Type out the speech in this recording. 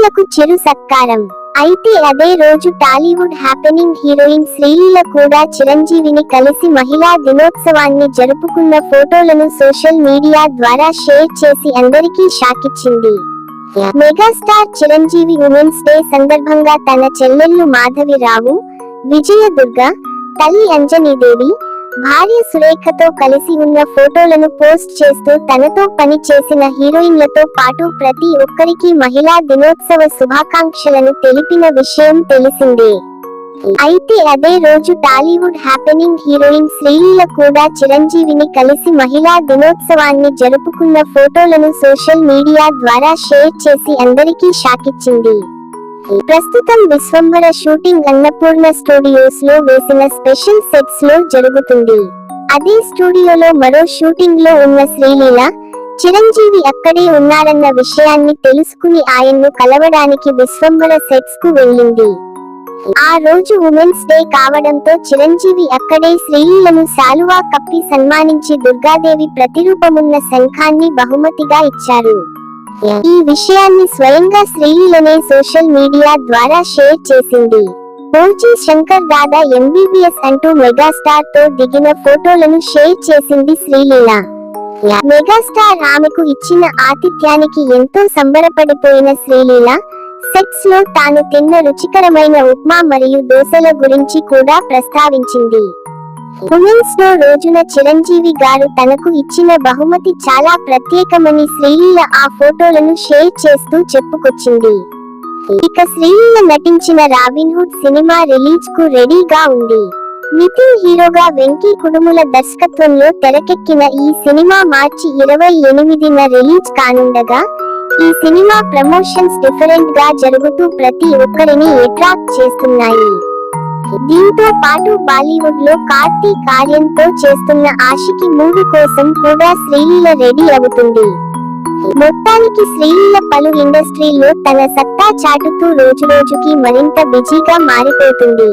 ప్రేమకు చిరు సత్కారం. అయితే అదే రోజు టాలీవుడ్ హ్యాపెనింగ్ హీరోయిన్ శ్రీలీల కూడా చిరంజీవిని కలిసి మహిళా దినోత్సవాన్ని జరుపుకున్న ఫోటోలను సోషల్ మీడియా ద్వారా షేర్ చేసి అందరికీ షాకిచ్చింది. మెగాస్టార్ చిరంజీవి ఉమెన్స్ డే సందర్భంగా తన చెల్లెళ్లు మాధవి రావు, విజయ దుర్గ, తల్లి అంజనీదేవి, భార్య సురేఖతో కలిసి ఉన్న ఫోటోలను పోస్ట్ చేస్తూ తనతో పని చేసిన హీరోయిన్లతో పాటు ప్రతి ఒక్కరికి మహిళా దినోత్సవ శుభాకాంక్షలను తెలిపిన విషయం తెలిసిందే. అయితే అదే రోజు టాలీవుడ్ హ్యాపెనింగ్ హీరోయిన్ శ్రీలీల కూడా చిరంజీవిని కలిసి మహిళా దినోత్సవాన్ని జరుపుకున్న ఫోటోలను సోషల్ మీడియా ద్వారా షేర్ చేసి అందరికీ షాకిచ్చింది. ప్రస్తుతం విశ్వంభర షూటింగ్ అన్నపూర్ణ స్టూడియోస్ లో వేసిన స్పెషల్ సెట్స్ లో జరుగుతుంది. అదే స్టూడియోలో మరో షూటింగ్ లో ఉన్న శ్రీలీల, చిరంజీవి అక్కడే ఉన్నారన్న విషయాన్ని తెలుసుకుని ఆయన్ను కలవడానికి విశ్వంభర సెట్స్ కు వెళ్ళింది. ఆ రోజు ఉమెన్స్ డే కావడంతో చిరంజీవి అక్కడే శ్రీలీలను శాలువా కప్పి సన్మానించి దుర్గాదేవి ప్రతిరూపమున్న శంఖాన్ని బహుమతిగా ఇచ్చారు. ఈ విషయాన్ని స్వయంగా శ్రీలీలనే సోషల్ మీడియా ద్వారా షేర్ చేసింది. ఓజీ శంకర్ దాదా ఎంబీబీఎస్ అంటూ మెగాస్టార్ తో దిగిన ఫోటోలను షేర్ చేసింది శ్రీలీల. మెగాస్టార్ ఆమెకు ఇచ్చిన ఆతిథ్యానికి ఎంతో సంబరపడిపోయిన శ్రీలీల సెట్స్ లో తాను తిన్న రుచికరమైన ఉప్మా మరియు దోశల గురించి కూడా ప్రస్తావించింది. ఉమెన్స్ డే రోజున చిరంజీవి గారు తనకు ఇచ్చిన బహుమతి చాలా ప్రత్యేకమని శ్రీలీల ఆ ఫోటోలను షేర్ చేస్తూ చెప్పుకొచ్చింది. ఇక శ్రీలీల నటించిన రాబిన్హుడ్ సినిమా రిలీజ్ కు రెడీగా ఉంది. నితిన్ హీరోగా వెంకీ కుడుముల దర్శకత్వంలో తెరకెక్కిన ఈ సినిమా మార్చి 28న రిలీజ్ కానుండగా, ఈ సినిమా ప్రమోషన్స్ డిఫరెంట్ గా జరుగుతూ ప్రతి ఒక్కరిని అట్రాక్ట్ చేస్తున్నాయి. దీంతో పాటు బాలీవుడ్ లో కార్తీక్ ఆర్యన్ తో చేస్తున్న ఆషికి మూవీ కోసం కూడా శ్రీలీల రెడీ అవుతుంది. మొత్తానికి శ్రీలీల పలు ఇండస్ట్రీల్లో తన సత్తా చాటుతూ రోజురోజుకి మరింత బిజీగా మారిపోతుంది.